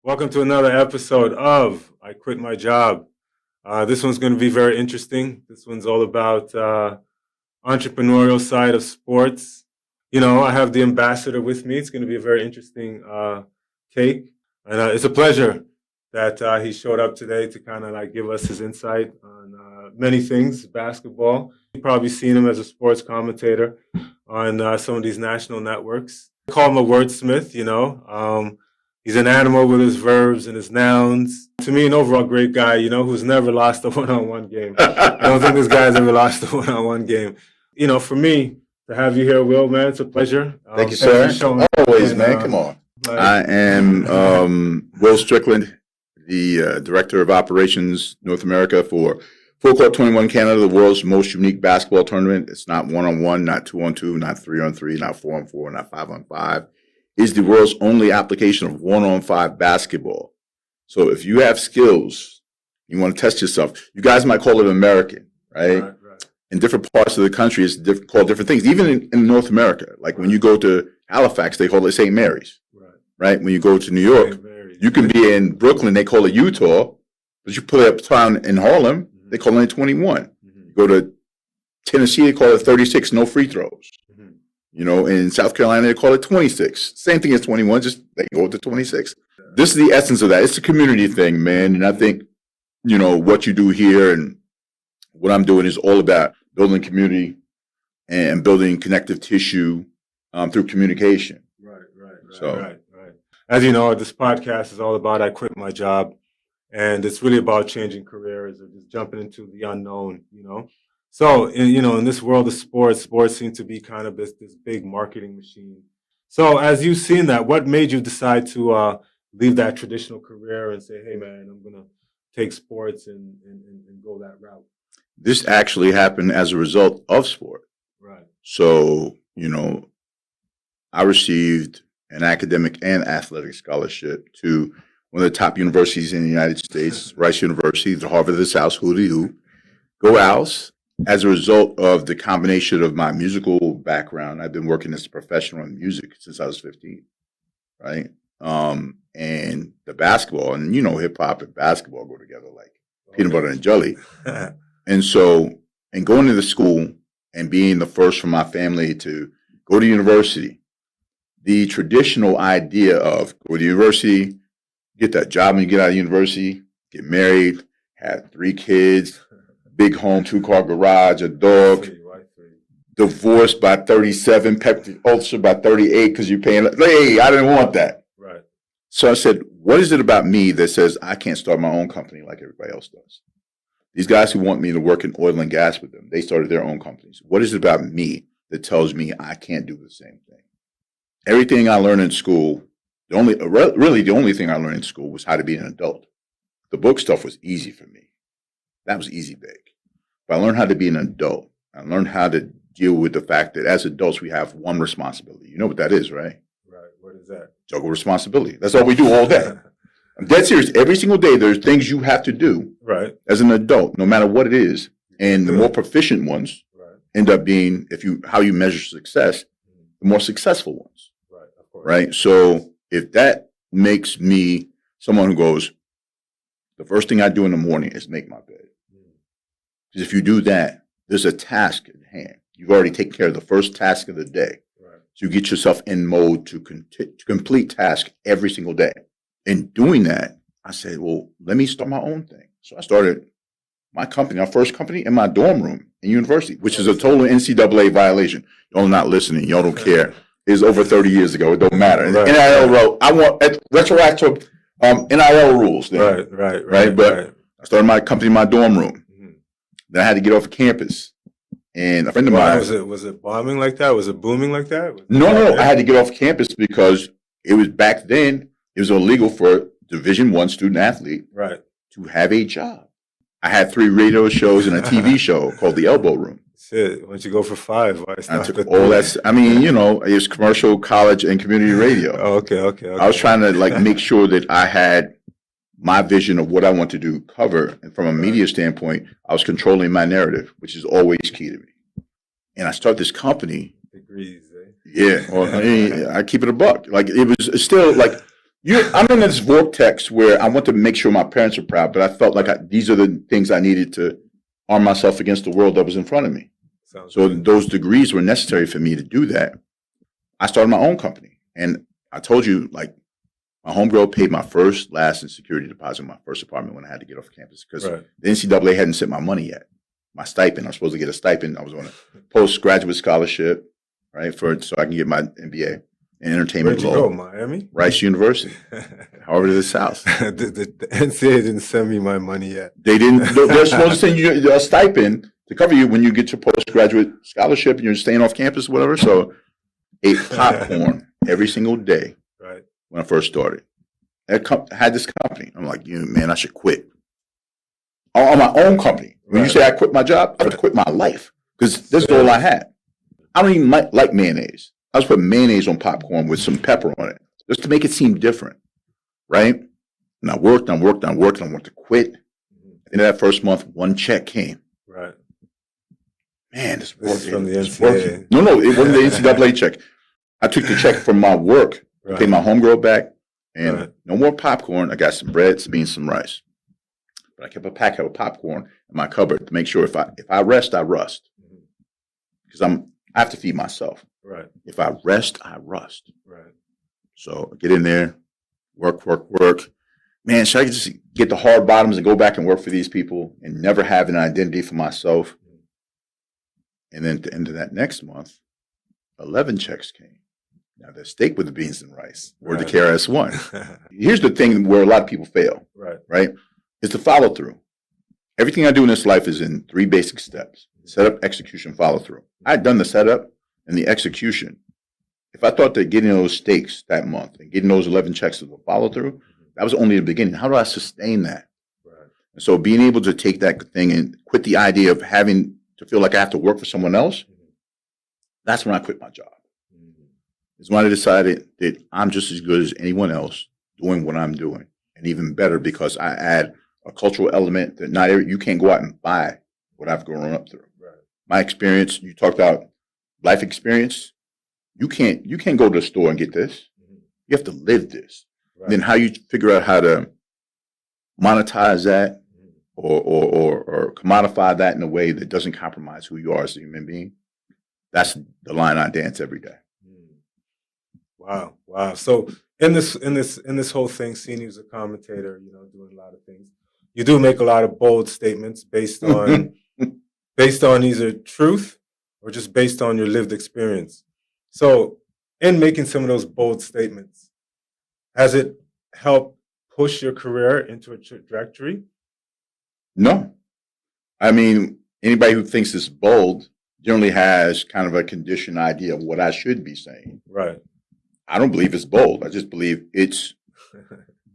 Welcome to another episode of I Quit My Job. This one's going to be very interesting. This one's all about entrepreneurial side of sports. You know, I have the ambassador with me. It's going to be a very interesting take. And it's a pleasure that he showed up today to kind of like give us his insight on many things, basketball. You've probably seen him as a sports commentator on some of these national networks. I call him a wordsmith, you know. He's an animal with his verbs and his nouns. To me, an overall great guy, you know, who's never lost a one-on-one game. I don't think this guy's ever lost a one-on-one game. You know, for me, to have you here, Will, man, it's a pleasure. Thank you, sir. Always, man. Come on. I am Will Strickland, the Director of Operations North America for Full Court 21 Canada, the world's most unique basketball tournament. It's not one-on-one, not two-on-two, not three-on-three, not four-on-four, not five-on-five. Is the world's only application of 1-on-5 basketball. So if you have skills, you want to test yourself, you guys might call it American, right? Right. In different parts of the country, it's called different things. Even in North America, like when you go to Halifax, they call it St. Mary's, right? When you go to New York, you can be in Brooklyn, they call it Utah, but you put up town in Harlem, they call it 21. You go to Tennessee, they call it 36, no free throws. You know, in South Carolina, they call it 26. Same thing as 21, just they go to 26. This is the essence of that. It's a community thing, man. And I think, you know, what you do here and what I'm doing is all about building community and building connective tissue through communication. Right. As you know, this podcast is all about I quit my job. And it's really about changing careers or just jumping into the unknown, you know. So, in this world of sports seem to be kind of this big marketing machine. So as you've seen that, what made you decide to leave that traditional career and say, hey, man, I'm going to take sports and go that route? This actually happened as a result of sport. Right. So, you know, I received an academic and athletic scholarship to one of the top universities in the United States, Rice University, the Harvard of the South, hoo-dee-hoo. Go Owls. As a result of the combination of my musical background, I've been working as a professional in music since I was 15, right? And the basketball, and you know, hip hop and basketball go together like peanut butter and jelly. And so, and going to the school and being the first from my family to go to university, the traditional idea of go to university, get that job when you get out of university, get married, have 3 kids, big home, 2-car garage, a dog, divorced by 37, peptic ulcer by 38 because you're paying. Hey, I didn't want that. Right. So I said, what is it about me that says I can't start my own company like everybody else does? These guys who want me to work in oil and gas with them, they started their own companies. What is it about me that tells me I can't do the same thing? Everything I learned in school, the only thing I learned in school was how to be an adult. The book stuff was easy for me. That was easy bake. But I learned how to be an adult. I learned how to deal with the fact that as adults, we have one responsibility. You know what that is, right? Right. What is that? Juggle responsibility. That's all we do all day. I'm dead serious. Every single day, there's things you have to do as an adult, no matter what it is. And the more proficient ones end up being, how you measure success, the more successful ones. Right. Of course. Right. So if that makes me someone who goes, the first thing I do in the morning is make my bed. Because if you do that, there's a task at hand. You've already taken care of the first task of the day. Right. So you get yourself in mode to complete task every single day. In doing that, I said, well, let me start my own thing. So I started my company, our first company, in my dorm room in university, which is a total NCAA violation. Y'all not listening. Y'all don't care. It was over 30 years ago. It don't matter. Right. NIL wrote, I want retroactive NIL rules. Then, right. But I started my company in my dorm room. Then I had to get off campus, and a friend of mine. Was it bombing like that? Was it booming like that? No. I had to get off campus because it was back then. It was illegal for a Division I student athlete to have a job. I had 3 radio shows and a TV show called The Elbow Room. Shit, why don't you go for 5? Why I took all that. I mean, you know, it was commercial, college, and community radio. Oh, okay. I was trying to make sure that I had my vision of what I want to do cover. And from a media standpoint, I was controlling my narrative, which is always key to me. And I started this company. Degrees, eh? Yeah. Well, I keep it a buck. Like, it was still like, I'm in this vortex where I want to make sure my parents are proud, but I felt like these are the things I needed to arm myself against the world that was in front of me. So those degrees were necessary for me to do that. I started my own company, and I told you, like, my homegirl paid my first, last, and security deposit in my first apartment when I had to get off campus because the NCAA hadn't sent my money yet. My stipend, I was supposed to get a stipend. I was on a postgraduate scholarship, right, so I can get my MBA in entertainment law. Where'd you go, Miami? Rice University, however to the south. the NCAA didn't send me my money yet. They didn't. They're supposed to send you a stipend to cover you when you get your postgraduate scholarship and you're staying off campus or whatever. So ate popcorn every single day when I first started. I had this company. I'm like, man, I should quit. On my own company. When you say I quit my job, I would quit my life because this is all I had. I don't even like mayonnaise. I was putting mayonnaise on popcorn with some pepper on it just to make it seem different, right? And I worked. I wanted to quit. And that first month, one check came. Right. Man, this is from the NCAA. Working. No, it wasn't the NCAA check. I took the check from my work, paid my homegirl back, and no more popcorn. I got some bread, some beans, some rice. But I kept a packet of popcorn in my cupboard to make sure if I rest, I rust. Because I have to feed myself. Right. If I rest, I rust. Right. So get in there, work. Man, should I just get the hard bottoms and go back and work for these people and never have an identity for myself? And then at the end of that next month, 11 checks came. Now, the steak with the beans and rice, or the KRS-One. Here's the thing where a lot of people fail, right? Is the follow through. Everything I do in this life is in 3 basic steps: setup, execution, follow through. I had done the setup and the execution. If I thought that getting those steaks that month and getting those 11 checks as a follow through, that was only the beginning. How do I sustain that? And so being able to take that thing and quit the idea of having to feel like I have to work for someone else, that's when I quit my job. It's when I decided that I'm just as good as anyone else doing what I'm doing, and even better because I add a cultural element that you can't go out and buy what I've grown up through. My experience, you talked about life experience. You can't go to the store and get this. You have to live this. Then how you figure out how to monetize that or commodify that in a way that doesn't compromise who you are as a human being. That's the line I dance every day. Wow. So in this whole thing, seeing you as a commentator, doing a lot of things, you do make a lot of bold statements based on either truth or just based on your lived experience. So in making some of those bold statements, has it helped push your career into a trajectory? No. I mean, anybody who thinks it's bold generally has kind of a conditioned idea of what I should be saying. Right. I don't believe it's bold. I just believe it's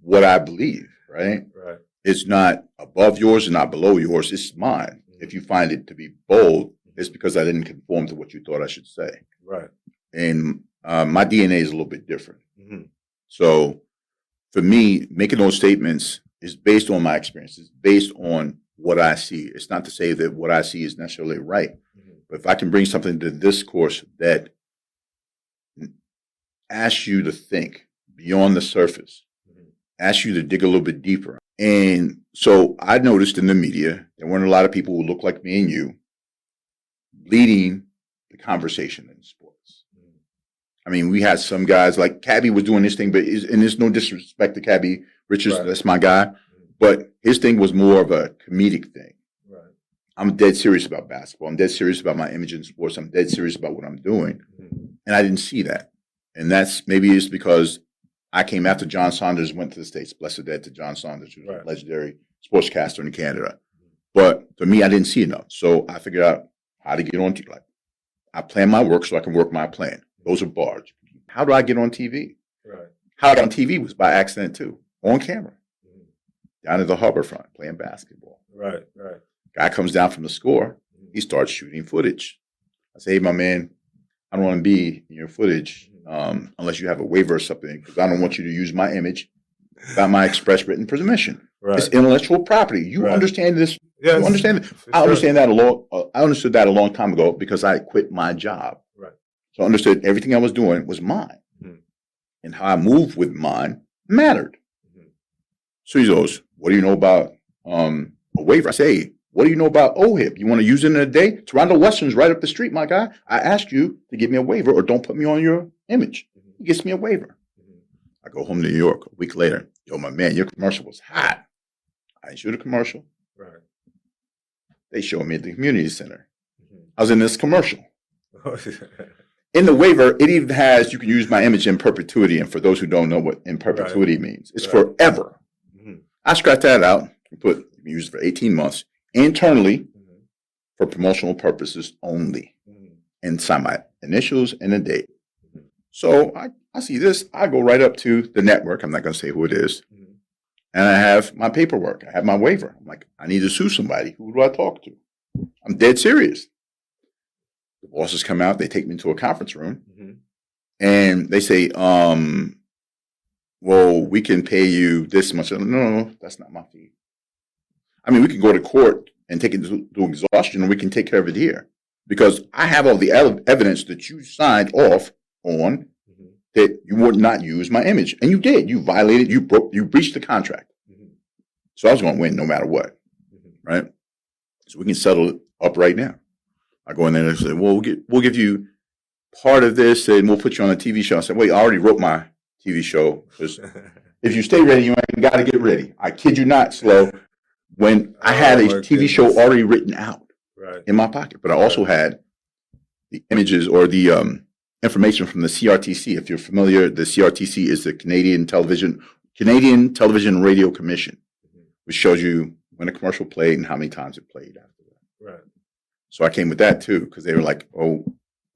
what I believe, right? Right. It's not above yours and not below yours. It's mine. If you find it to be bold, it's because I didn't conform to what you thought I should say. Right. And my DNA is a little bit different. So for me, making those statements is based on my experience. It's based on what I see. It's not to say that what I see is necessarily right. But if I can bring something to this course that asks you to think beyond the surface, asks you to dig a little bit deeper. And so I noticed in the media, there weren't a lot of people who look like me and you leading the conversation in sports. I mean, we had some guys like Cabby was doing this thing, and there's no disrespect to Cabby Richards, that's my guy, but his thing was more of a comedic thing. I'm dead serious about basketball. I'm dead serious about my image in sports. I'm dead serious about what I'm doing. And I didn't see that. And maybe it's because I came after John Saunders went to the States. Blessed dead to John Saunders, who was a legendary sportscaster in Canada. But for me, I didn't see enough. So I figured out how to get on TV. Like, I plan my work so I can work my plan. Those are bars. How do I get on TV? How I got on TV was by accident too, on camera, down at the Harborfront playing basketball. Guy comes down from the score. He starts shooting footage. I say, hey, my man, I don't want to be in your footage unless you have a waiver or something, because I don't want you to use my image without my express written permission. It's intellectual property. You understand this? Yes, you understand it? I understand that I understood that a long time ago because I quit my job. So I understood everything I was doing was mine. And how I moved with mine, mattered. Mm-hmm. So he goes, what do you know about a waiver? I say, hey, what do you know about OHIP? You want to use it in a day? Toronto Western's right up the street, my guy. I asked you to give me a waiver or don't put me on your image. Mm-hmm. He gets me a waiver. Mm-hmm. I go home to New York a week later. Yo, my man, your commercial was hot. I didn't shoot a commercial. Right. They showed me at the community center. Mm-hmm. I was in this commercial. In the waiver, it even has, you can use my image in perpetuity. And for those who don't know what in perpetuity means, it's forever. Mm-hmm. I scratched that out and put, you can use it for 18 months internally for promotional purposes only. And sign my initials and a date. Mm-hmm. So I see this. I go right up to the network. I'm not going to say who it is. Mm-hmm. And I have my paperwork. I have my waiver. I'm like, I need to sue somebody. Who do I talk to? I'm dead serious. The bosses come out, they take me to a conference room, and they say, well, we can pay you this much. No, that's not my fee. I mean, we can go to court and take it to exhaustion, and we can take care of it here. Because I have all the evidence that you signed off on that you would not use my image. And you did. You violated, you breached the contract. So I was going to win no matter what, right? So we can settle it up right now. I go in there and I say, well, we'll give you part of this and we'll put you on a TV show. I said, wait, I already wrote my TV show. Because if you stay ready, you ain't got to get ready. I kid you not, Slow. When I had a TV show already written out in my pocket, but I also had the images or the information from the CRTC. If you're familiar, the CRTC is the Canadian Television Radio Commission, which shows you when a commercial played and how many times it played after that. Right. So I came with that too, because they were like, oh,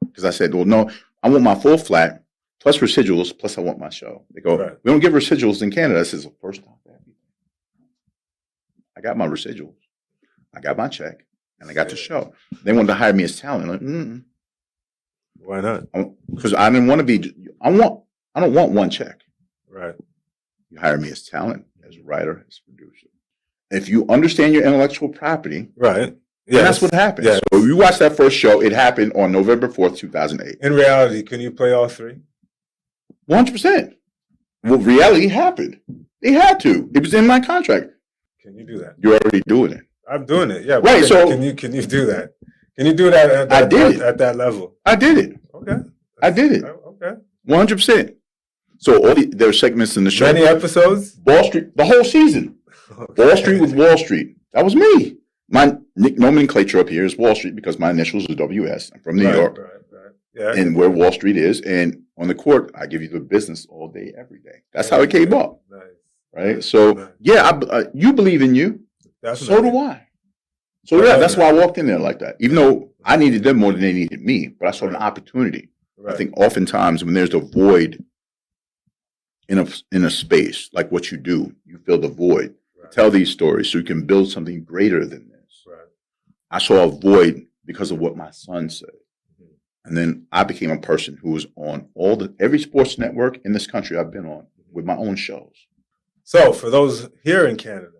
because I said, well, no, I want my full flat plus residuals, plus I want my show. They go, we don't give residuals in Canada. This is the first time. I got my residuals, I got my check, and I got the show. They wanted to hire me as talent. Like, why not? Because I didn't want to be. I don't want one check. Right. You hire me as talent, as a writer, as a producer. If you understand your intellectual property, right. Yeah, that's what happened. Yes. So you watch that first show. It happened on November 4th, 2008. In reality, can you play all three? 100%. Well, reality happened. They had to. It was in my contract. Can you do that? You're already doing it. I'm doing it. Yeah. Right. So can you do that? Can you do that at that level? I did it. Okay. I did it. Okay. 100%. So there are segments in the show. Many episodes? Wall Street, the whole season. Okay. Wall Street with Wall Street. That was me. My nomenclature up here is Wall Street because my initials are WS. I'm from New York. Right. Yeah. And where Wall Street is. And on the court, I give you the business all day, every day. That's how it came up. Nice. Right? So, nice. Yeah, you believe in you. Definitely. So do I. So, yeah, that's why I walked in there like that. Even though I needed them more than they needed me. But I saw an opportunity. Right. I think oftentimes when there's a void in a space, like what you do, you fill the void. Right. Tell these stories so you can build something greater than this. Right. I saw a void because of what my son said. Mm-hmm. And then I became a person who was on every sports network in this country I've been on with my own shows. So for those here in Canada,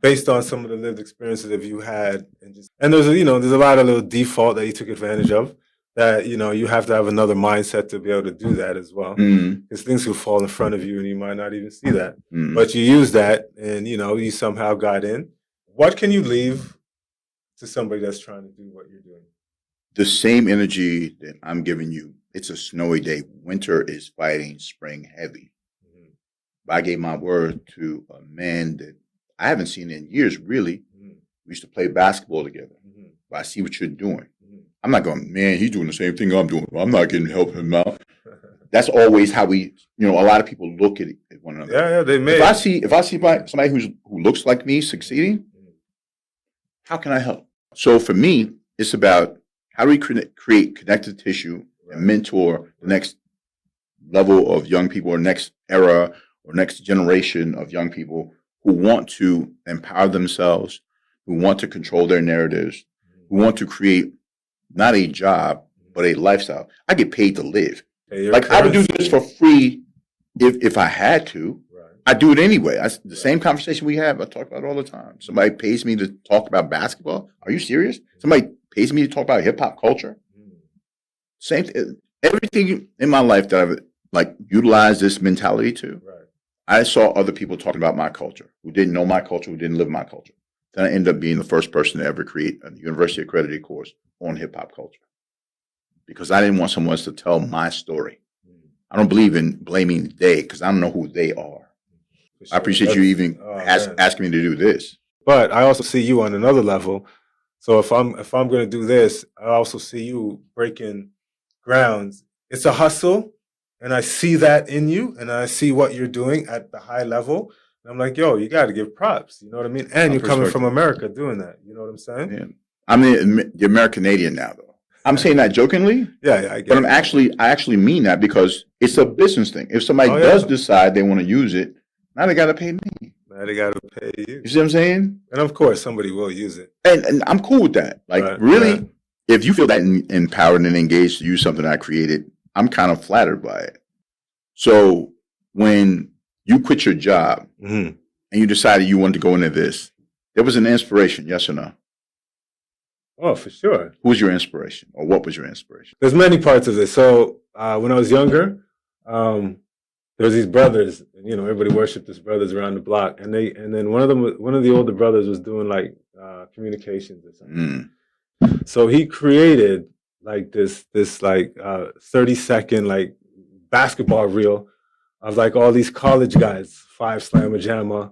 based on some of the lived experiences that you had, and there's a lot of little default that you took advantage of, that you have to have another mindset to be able to do that as well, because things will fall in front of you and you might not even see that, but you use that and you somehow got in. What can you leave to somebody that's trying to do what you're doing? The same energy that I'm giving you. It's a snowy day. Winter is fighting spring heavy. I gave my word to a man that I haven't seen in years, really. We used to play basketball together. But I see what you're doing. I'm not going, man, he's doing the same thing I'm doing. I'm not getting help him out. That's always how we, a lot of people look at one another. Yeah, they may. If I see somebody who looks like me succeeding, how can I help? So for me, it's about how do we create connective tissue and mentor the next level of young people or next era or next generation of young people who want to empower themselves, who want to control their narratives, who want to create not a job, but a lifestyle. I get paid to live. Like I would do this for free if I had to. Right. I do it anyway. The same conversation we have, I talk about it all the time. Somebody pays me to talk about basketball. Are you serious? Somebody pays me to talk about hip hop culture. Same thing. Everything in my life that I've utilized this mentality to. Right. I saw other people talking about my culture who didn't know my culture, who didn't live my culture. Then I ended up being the first person to ever create a university accredited course on hip hop culture because I didn't want someone else to tell my story. I don't believe in blaming they because I don't know who they are. Sure. I appreciate you even asking me to do this. But I also see you on another level. So if I'm going to do this, I also see you breaking grounds. It's a hustle, and I see that in you, and I see what you're doing at the high level. And I'm like, yo, you got to give props. You know what I mean? And you're coming from America doing that. You know what I'm saying? Yeah. I'm the American Canadian now, though. I'm saying that jokingly. Yeah, I get it. But I actually mean that because it's a business thing. If somebody does decide they want to use it, now they got to pay me. Now they got to pay you. You see what I'm saying? And of course, somebody will use it. And I'm cool with that. Like, really, if you feel that empowered and engaged to use something I created, I'm kind of flattered by it. So when you quit your job and you decided you wanted to go into this, there was an inspiration, yes or no? Oh, for sure. Who was your inspiration, or what was your inspiration? There's many parts of this. So when I was younger, there was these brothers. You know, everybody worshipped these brothers around the block, and then one of the older brothers was doing like communications or something. So he created like this like 30-second like basketball reel of like all these college guys, 5 Slammer Jammer,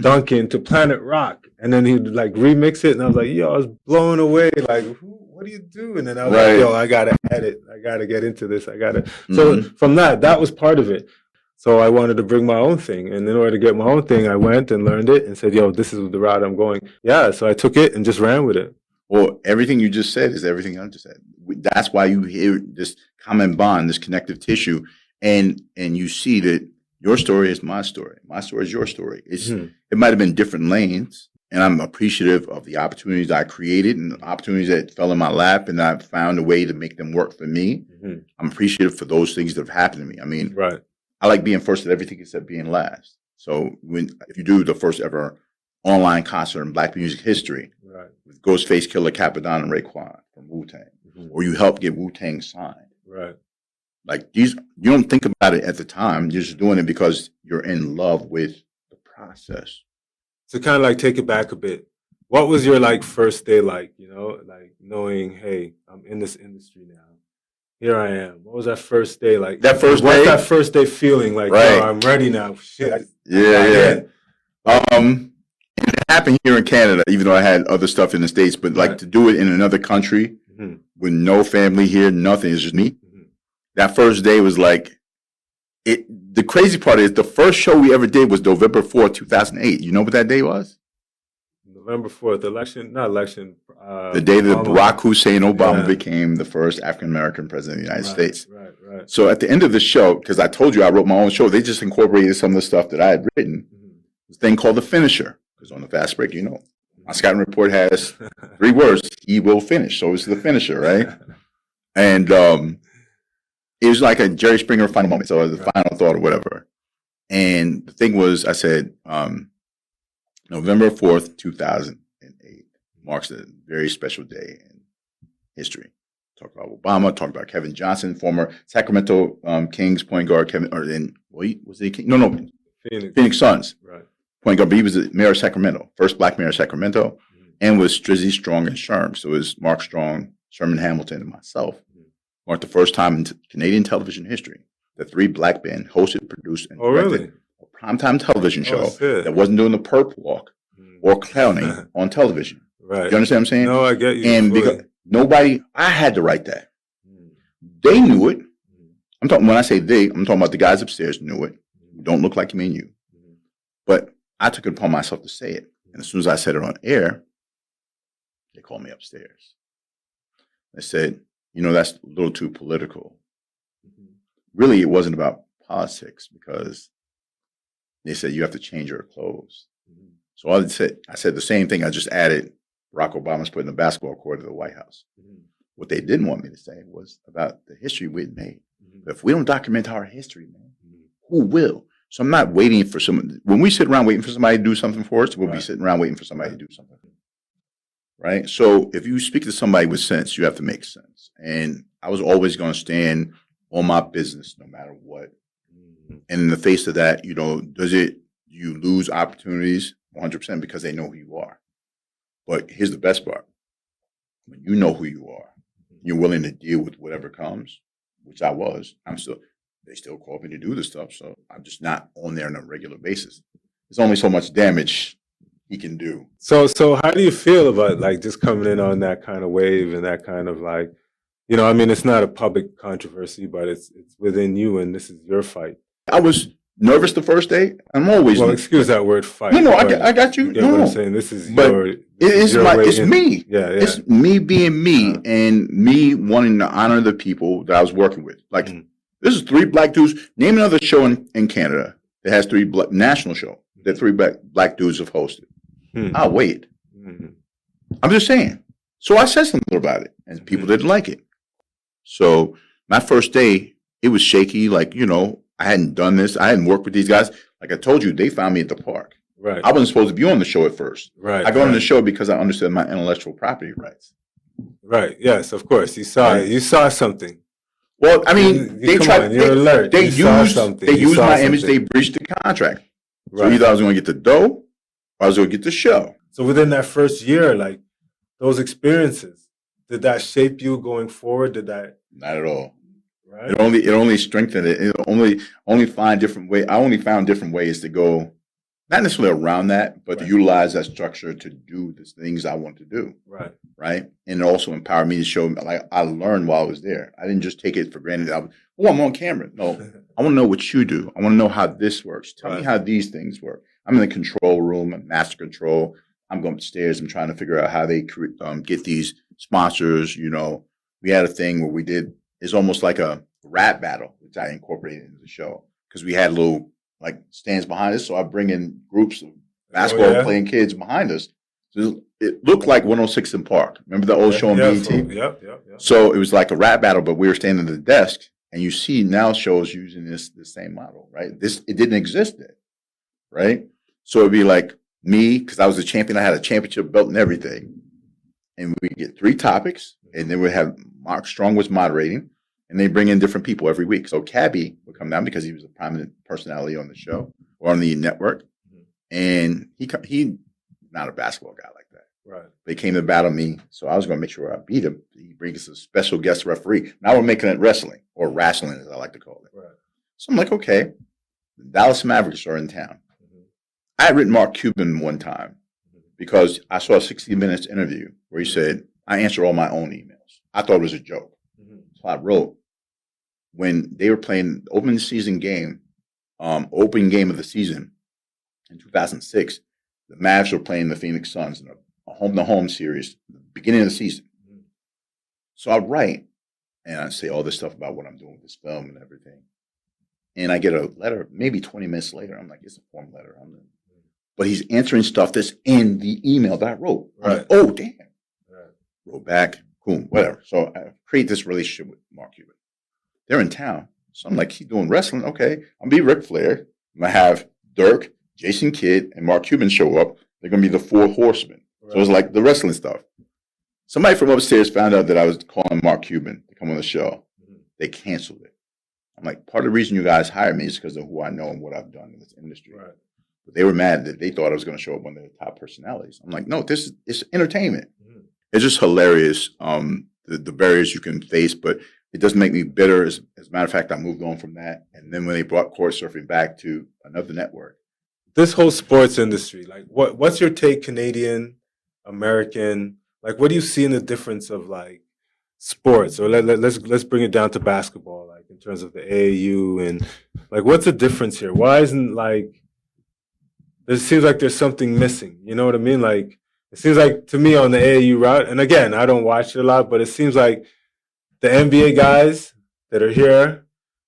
dunking to Planet Rock. And then he'd like remix it. And I was like, yo, I was blown away. Like, what do you do? And then I was like, yo, I got to edit. I got to get into this. I got to. So from that was part of it. So I wanted to bring my own thing. And in order to get my own thing, I went and learned it and said, yo, this is the route I'm going. Yeah. So I took it and just ran with it. Well, everything you just said is everything I just said. That's why you hear this common bond, this connective tissue. And you see that your story is my story. My story is your story. It might have been different lanes, and I'm appreciative of the opportunities I created and the opportunities that fell in my lap, and I found a way to make them work for me. I'm appreciative for those things that have happened to me. I mean, I like being first at everything except being last. So if you do the first ever online concert in Black music history with Ghostface Killer, Capadon, and Raekwon from Wu-Tang, or you helped get Wu-Tang signed. Like you don't think about it at the time. You're just doing it because you're in love with the process. To kind of like take it back a bit, what was your like first day like? You know, like knowing, hey, I'm in this industry now. Here I am. What was that first day like? That first day? What's that first day feeling like? Yo, I'm ready now. Shit. Yeah. It happened here in Canada, even though I had other stuff in the States. But like to do it in another country with no family here, nothing. It's just me. That first day was like, the crazy part is the first show we ever did was November 4th, 2008. You know what that day was? November 4th, not election. The day that Barack Hussein Obama became the first African-American president of the United States. Right. So at the end of the show, because I told you I wrote my own show, they just incorporated some of the stuff that I had written. This thing called The Finisher, because on the fast break, you know, my scouting report has 3 words, he will finish. So it's The Finisher, right? And it was like a Jerry Springer final moment, so the final thought or whatever. And the thing was, I said, November 4th, 2008 marks a very special day in history. Talk about Obama, talk about Kevin Johnson, former Sacramento Kings point guard. Was he King? No, Phoenix Suns point guard. But he was the mayor of Sacramento, first Black mayor of Sacramento, and was Strizzy, Strong, and Sherm. So it was Mark Strong, Sherman Hamilton, and myself. Marked the first time in Canadian television history that 3 Black men hosted, produced, and directed a primetime television show that wasn't doing the perp walk or clowning on television. Right. You understand what I'm saying? No, I get you. And because I had to write that. They knew it. When I say they, I'm talking about the guys upstairs knew it. Don't look like me and you. But I took it upon myself to say it. And as soon as I said it on air, they called me upstairs. They said, you know, that's a little too political. Really, it wasn't about politics because they said you have to change your clothes. So I said the same thing. I just added Barack Obama's putting the basketball court at the White House. What they didn't want me to say was about the history we'd made. But if we don't document our history, man, who will? So I'm not waiting for someone. When we sit around waiting for somebody to do something for us, we'll be sitting around waiting for somebody to do something. Right? So if you speak to somebody with sense, you have to make sense. And I was always going to stand on my business no matter what. And in the face of that, you know, you lose opportunities 100% because they know who you are. But here's the best part. When you know who you are, you're willing to deal with whatever comes, which I was. They still call me to do this stuff. So I'm just not on there on a regular basis. There's only so much damage he can do. So how do you feel about like just coming in on that kind of wave and that kind of like, you know, I mean, it's not a public controversy, but it's within you and this is your fight. I was nervous the first day. I'm always excuse that word fight. No, I got you. You know what I'm saying? This is it's me. Yeah. It's me being me and me wanting to honor the people that I was working with. Like this is 3 black dudes. Name another show in Canada that has 3 national show that 3 black dudes have hosted. I'll wait. I'm just saying. So I said something about it, and people didn't like it. So my first day, it was shaky. Like, you know, I hadn't done this. I hadn't worked with these guys. Like I told you, they found me at the park. Right. I wasn't supposed to be on the show at first. Right. I got on the show because I understood my intellectual property rights. Right. Yes, of course. You saw it. You saw something. Well, I mean, they tried. You're alert. They used my image. They breached the contract. So either I was going to get the dough or I was going to get the show. So within that first year, like those experiences, did that shape you going forward? Not at all. Right. It only strengthened it. It only find different way. I only found different ways to go, not necessarily around that, but to utilize that structure to do the things I want to do. Right. Right. And it also empowered me to show, like, I learned while I was there. I didn't just take it for granted. I'm on camera. No, I want to know what you do. I want to know how this works. Tell me how these things work. I'm in the control room, I'm master control. I'm going upstairs. I'm trying to figure out how they get these sponsors. You know, we had a thing where it's almost like a rap battle, which I incorporated into the show because we had little like stands behind us. So I bring in groups of basketball playing kids behind us. So it looked like 106 in Park. Remember the old show on BET? Yep. So it was like a rap battle, but we were standing at the desk, and you see now shows using the same model, right? It didn't exist then, right? So it'd be like me, because I was a champion. I had a championship belt and everything. And we get 3 topics, and then we have Mark Strong was moderating, and they bring in different people every week. So Cabby would come down because he was a prominent personality on the show or on the network, and he not a basketball guy like that. Right. They came to battle me, so I was going to make sure I beat him. He brings a special guest referee. Now we're making it wrestling, or wrestling as I like to call it. Right. So I'm like, okay, the Dallas Mavericks are in town. I had written Mark Cuban one time because I saw a 60 Minutes interview where he said, I answer all my own emails. I thought it was a joke. So I wrote, when they were playing the opening season game, opening game of the season in 2006, the Mavs were playing the Phoenix Suns in a home-to-home series, the beginning of the season. So I write, and I say all this stuff about what I'm doing with this film and everything. And I get a letter maybe 20 minutes later. I'm like, it's a form letter. But he's answering stuff that's in the email that I wrote. I'm like, oh, damn. Wrote back, cool, whatever. So I create this relationship with Mark Cuban. They're in town. So I'm like, he's doing wrestling. Okay, I'm going to be Ric Flair. I'm going to have Dirk, Jason Kidd, and Mark Cuban show up. They're going to be the 4 horsemen. So it's like the wrestling stuff. Somebody from upstairs found out that I was calling Mark Cuban to come on the show. They canceled it. I'm like, part of the reason you guys hired me is because of who I know and what I've done in this industry. Right. But they were mad that they thought I was going to show up one of their top personalities. I'm like, no, it's entertainment. It's just hilarious, the barriers you can face, but it doesn't make me bitter. As a matter of fact, I moved on from that. And then when they brought court surfing back to another network. This whole sports industry, like what's your take, Canadian, American? Like, what do you see in the difference of like sports? Or let's bring it down to basketball, like in terms of the AAU and like what's the difference here? Why isn't like it seems like there's something missing? You know what I mean? Like it seems like to me on the AAU route, and again, I don't watch it a lot, but it seems like the NBA guys that are here,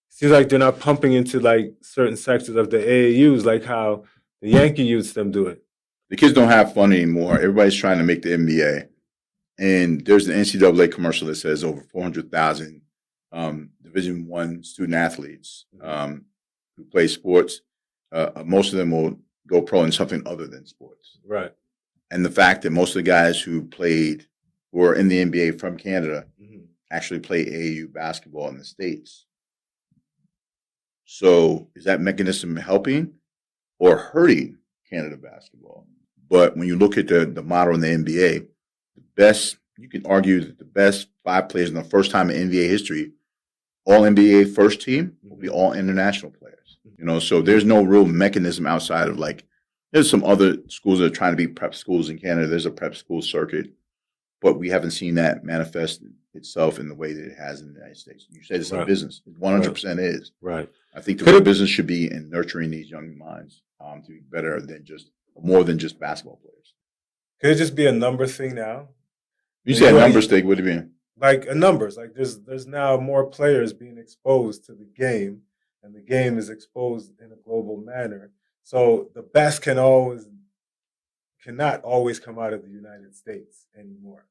it seems like they're not pumping into like certain sectors of the AAUs, like how the Yankee youths them do it. The kids don't have fun anymore. Everybody's trying to make the NBA. And there's an NCAA commercial that says over 400,000 Division I student athletes who play sports. Most of them will go pro in something other than sports. Right. And the fact that most of the guys who are in the NBA from Canada, actually play AAU basketball in the States. So is that mechanism helping or hurting Canada basketball? But when you look at the model in the NBA, you can argue that the best 5 players in the first time in NBA history, all NBA first team, will be all international players. So there's no real mechanism outside of there's some other schools that are trying to be prep schools in Canada. There's a prep school circuit, but we haven't seen that manifest itself in the way that it has in the United States. You said it's a business. It 100% is. Right. I think the real business should be in nurturing these young minds to be better than more than just basketball players. Could it just be a number thing now? You say a numbers thing. What do you mean? Like a numbers. Like there's now more players being exposed to the game, and the game is exposed in a global manner. So the best cannot always come out of the United States anymore.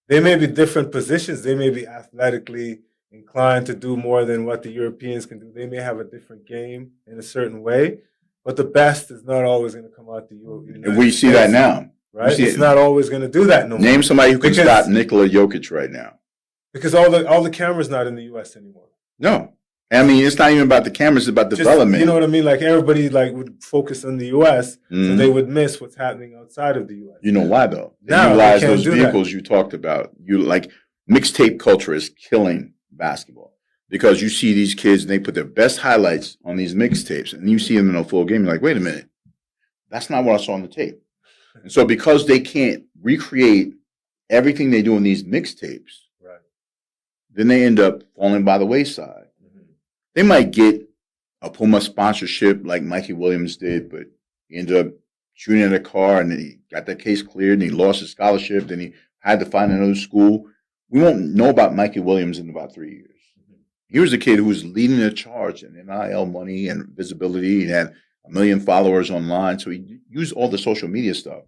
They may be different positions. They may be athletically inclined to do more than what the Europeans can do. They may have a different game in a certain way, but the best is not always going to come out the United States. And we see that now. Right? It's not always going to do that no more. Name somebody who can stop Nikola Jokic right now. Because all the cameras not in the U.S. anymore. No. I mean, it's not even about the cameras, it's about development. You know what I mean? Like everybody would focus on the U.S., so they would miss what's happening outside of the U.S. You know why, though? They now, utilize those vehicles you talked about. Mixtape culture is killing basketball. Because you see these kids, and they put their best highlights on these mixtapes, and you see them in a full game, you're like, wait a minute. That's not what I saw on the tape. And so because they can't recreate everything they do in these mixtapes, right, then they end up falling by the wayside. They might get a Puma sponsorship like Mikey Williams did, but he ended up shooting at a car and then he got that case cleared and he lost his scholarship. Then he had to find another school. We won't know about Mikey Williams in about 3 years. He was a kid who was leading the charge in NIL money and visibility. He had 1 million followers online. So he used all the social media stuff.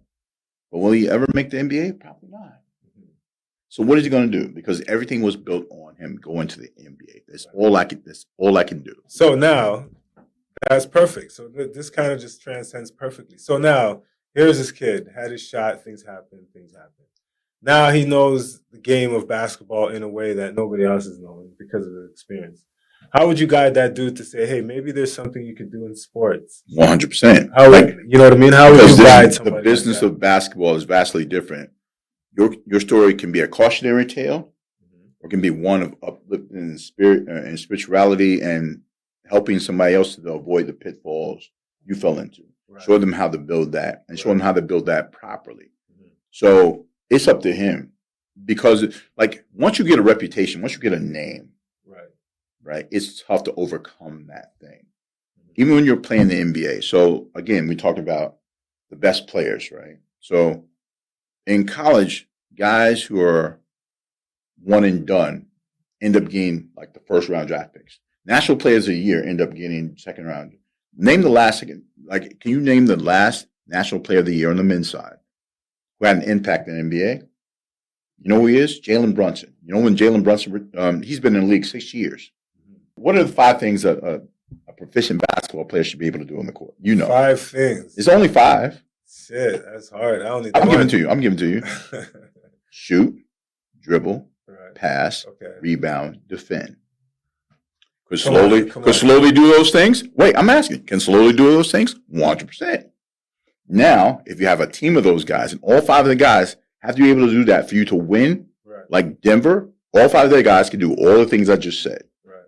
But will he ever make the NBA? Probably not. So what is he going to do? Because everything was built on him going to the NBA. That's all I can do. So now, that's perfect. So this kind of just transcends perfectly. So now, here's this kid, had his shot, things happen. Now he knows the game of basketball in a way that nobody else is knowing because of the experience. How would you guide that dude to say, hey, maybe there's something you could do in sports? 100%. You know what I mean? How would you guide somebody? The business of basketball is vastly different. Your story can be a cautionary tale, or can be one of uplifting in spirit and spirituality and helping somebody else to avoid the pitfalls you fell into. Right. Show them how to build that and show them how to build that properly. So it's up to him because once you get a reputation, once you get a name, right, it's tough to overcome that thing. Even when you're playing the NBA. So again, we talked about the best players, right? So in college, guys who are one and done end up getting the first round draft picks. National players of the year end up getting second round. Name the last, can you name the last national player of the year on the men's side who had an impact in the NBA? You know who he is? Jalen Brunson. You know when Jalen Brunson, he's been in the league 6 years. What are the 5 things a proficient basketball player should be able to do on the court? 5 things. It's only 5. Shit, that's hard. I'm giving to you. Shoot, dribble, pass, rebound, defend. Could slowly do those things? Wait, I'm asking. Can slowly do those things? 100%. Now, if you have a team of those guys, and all 5 of the guys have to be able to do that for you to win, like Denver, all 5 of their guys can do all the things I just said.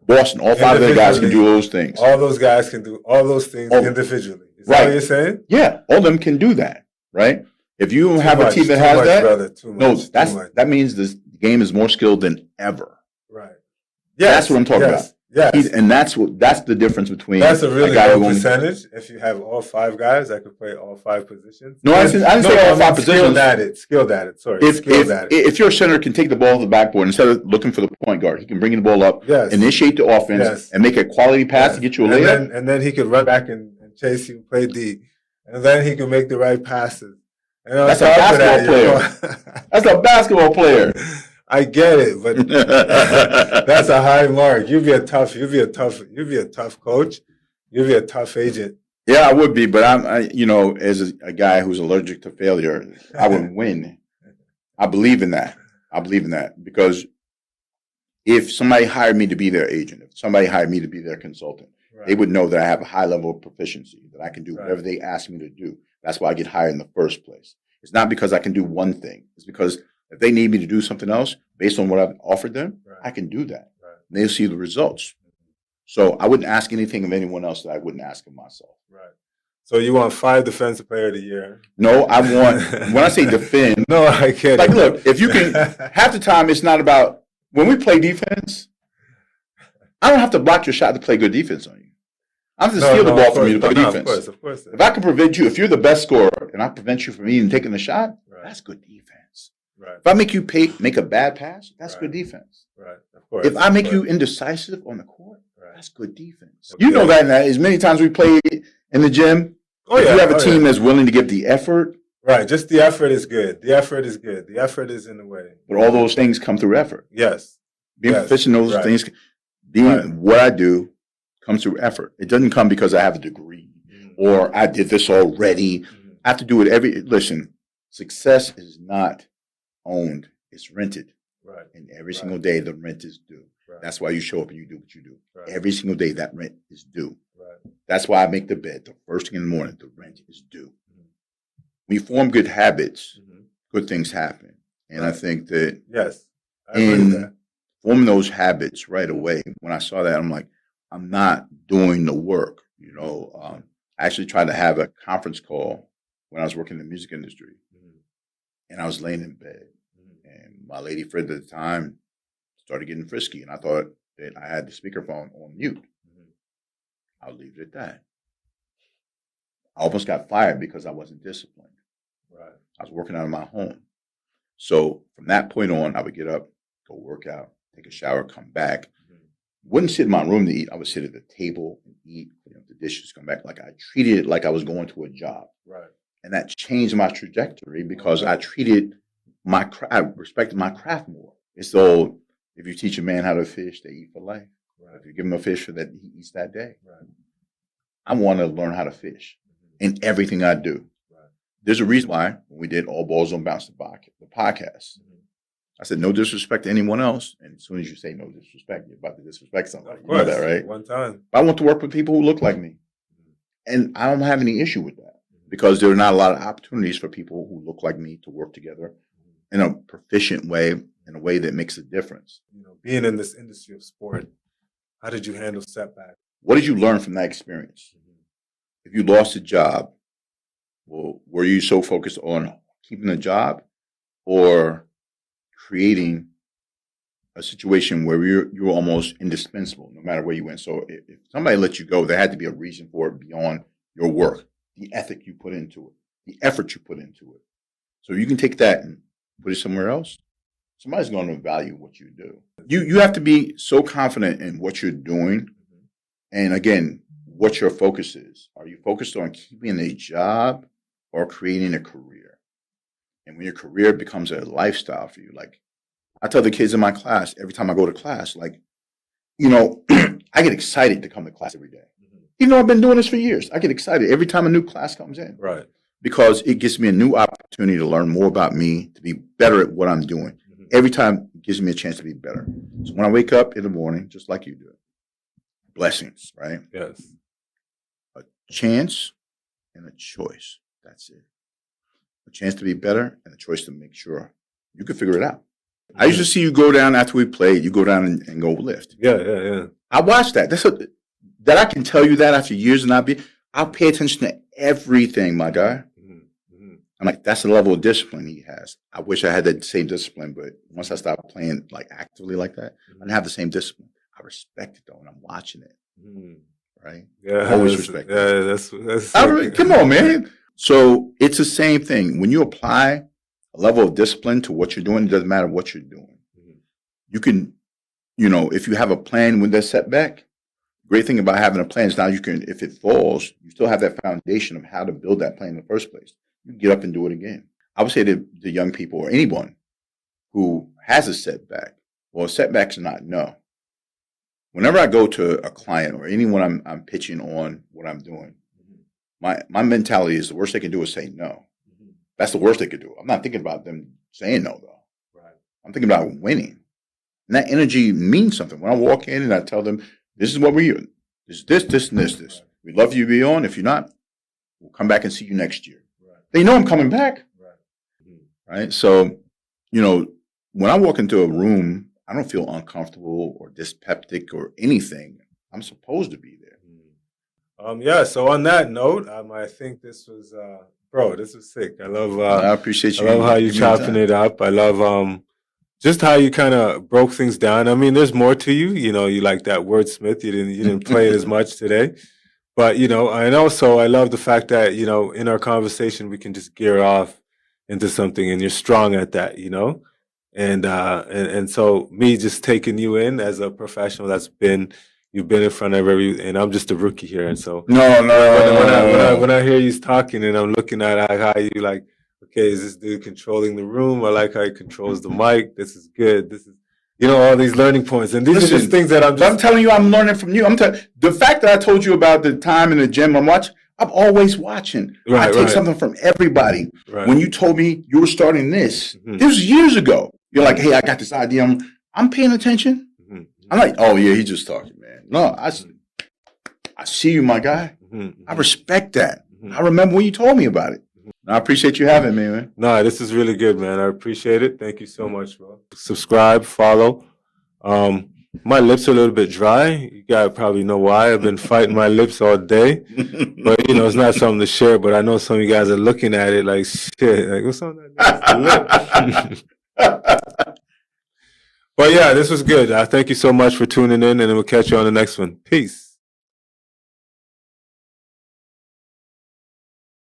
Boston, all 5 of their guys can do those things. All those guys can do all those things individually. Is that what you're saying? Yeah, all of them can do that, right? If you have a team that has that, that means this game is more skilled than ever. Right. Yeah, that's what I'm talking about. Yes. And that's the difference between. That's a really low percentage. If you have all 5 guys that could play all 5 positions. No, I didn't say all 5 positions. Skilled at it. Sorry. If your center can take the ball to the backboard instead of looking for the point guard, he can bring the ball up, initiate the offense, and make a quality pass to get you a layup. And then he could run back and chase you, play D, and then he can make the right passes. That's a basketball player. That's a basketball player. I get it, but that's a high mark. You'd be a tough coach. You'd be a tough agent. Yeah, I would be, but as a guy who's allergic to failure, I would win. I believe in that. Because if somebody hired me to be their agent, if somebody hired me to be their consultant, They would know that I have a high level of proficiency, that I can do whatever they ask me to do. That's why I get hired in the first place. It's not because I can do one thing. It's because if they need me to do something else based on what I've offered them, I can do that. And they'll see the results. So I wouldn't ask anything of anyone else that I wouldn't ask of myself. Right. So you want 5 Defensive Player of the Year? No, I want, when I say defend, no, I can't. Like, look, if you can, half the time it's not about, when we play defense, I don't have to block your shot to play good defense on you. I have to steal the ball from you to play defense. Of course. If I can prevent you, if you're the best scorer and I prevent you from even taking the shot, that's good defense. Right. If I make you make a bad pass, that's good defense. Right. Of course. If I make you indecisive on the court, that's good defense. You know that as many times we play in the gym. If you have a team that's willing to give the effort. Right. Just the effort is good. The effort is good. The effort is in the way. But all those things come through effort. Yes. Being proficient in those things, being what I do comes through effort. It doesn't come because I have a degree or I did this already. I have to do it listen, success is not owned. It's rented. Right. And every single day the rent is due. Right. That's why you show up and you do what you do. Right. Every single day that rent is due. Right. That's why I make the bed the first thing in the morning. The rent is due. When you form good habits, good things happen. And I think that forming those habits right away, when I saw that, I'm like, I'm not doing the work. I actually tried to have a conference call when I was working in the music industry. And I was laying in bed. And my lady friend at the time started getting frisky. And I thought that I had the speakerphone on mute. I'll leave it at that. I almost got fired because I wasn't disciplined. Right. I was working out of my home. So from that point on, I would get up, go work out, take a shower, come back. Wouldn't sit in my room to eat. I would sit at the table and eat, the dishes, come back. Like I treated it like I was going to a job. Right. And that changed my trajectory because I treated I respected my craft more. It's the old, if you teach a man how to fish, they eat for life. Right. If you give him a fish that he eats that day. Right. I want to learn how to fish in everything I do. Right. There's a reason why when we did All Balls Don't Bounce, the podcast, I said, no disrespect to anyone else. And as soon as you say no disrespect, you're about to disrespect somebody. You know that, right? One time. But I want to work with people who look like me. And I don't have any issue with that because there are not a lot of opportunities for people who look like me to work together in a proficient way, in a way that makes a difference. Being in this industry of sport, how did you handle setbacks? What did you learn from that experience? If you lost a job, well, were you so focused on keeping the job or creating a situation where you're almost indispensable no matter where you went? So if somebody let you go, there had to be a reason for it beyond your work, the ethic you put into it, the effort you put into it. So you can take that and put it somewhere else. Somebody's going to value what you do. You have to be so confident in what you're doing. And again, what your focus is. Are you focused on keeping a job or creating a career? And when your career becomes a lifestyle for you, like I tell the kids in my class, every time I go to class, like, I get excited to come to class every day. Even though I've been doing this for years, I get excited every time a new class comes in. Right. Because it gives me a new opportunity to learn more about me, to be better at what I'm doing. Every time it gives me a chance to be better. So when I wake up in the morning, just like you do, blessings, right? Yes. A chance and a choice. That's it. A chance to be better and a choice to make sure you can figure it out. I used to see you go down after we played. You go down and go lift. Yeah. I watched that. That I can tell you that after years and I'll pay attention to everything, my guy. I'm like, that's the level of discipline he has. I wish I had that same discipline, but once I stopped playing like actively like that, I didn't have the same discipline. I respect it though, and I'm watching it. Right? Yeah, I always respect it. Yeah, that's come on, man. So it's the same thing. When you apply a level of discipline to what you're doing, it doesn't matter what you're doing. You can, if you have a plan with that setback, great thing about having a plan is now you can, if it falls, you still have that foundation of how to build that plan in the first place. You get up and do it again. I would say to the young people or anyone who has a setback, well, setbacks are not no. Whenever I go to a client or anyone I'm pitching on what I'm doing, my mentality is the worst they can do is say no. That's the worst they could do. I'm not thinking about them saying no, though. Right. I'm thinking about winning. And that energy means something. When I walk in and I tell them, this is what we're doing. There's this, and this. We'd love for you to be on. If you're not, we'll come back and see you next year. Right. They know I'm coming back. Right. Right. So, when I walk into a room, I don't feel uncomfortable or dyspeptic or anything. I'm supposed to be there. Yeah. So on that note, I think this was, bro, this was sick. I love. I appreciate you. I love how you chopping it up. I love just how you kind of broke things down. I mean, there's more to you. You like that wordsmith. You didn't play it as much today, but and also I love the fact that in our conversation we can just gear off into something, and you're strong at that. And so me just taking you in as a professional you've been in front of and I'm just a rookie here. And so when I hear you talking and I'm looking at how you like, okay, is this dude controlling the room? I like how he controls the mic. This is good. This is, all these learning points. And these are just things that I'm telling you, I'm learning from you. The fact that I told you about the time in the gym I'm always watching. I take something from everybody. Right. When you told me you were starting this, this was years ago. You're like, hey, I got this idea. I'm paying attention. I'm like, oh yeah, he's just talking, man. No, I see you, my guy. I respect that. I remember when you told me about it. I appreciate you having me, man. No, this is really good, man. I appreciate it. Thank you so much, bro. Subscribe, follow. My lips are a little bit dry. You guys probably know why. I've been fighting my lips all day. But, it's not something to share. But I know some of you guys are looking at it like, shit. Like, what's on that lip? But, yeah, this was good. Thank you so much for tuning in. And we'll catch you on the next one. Peace.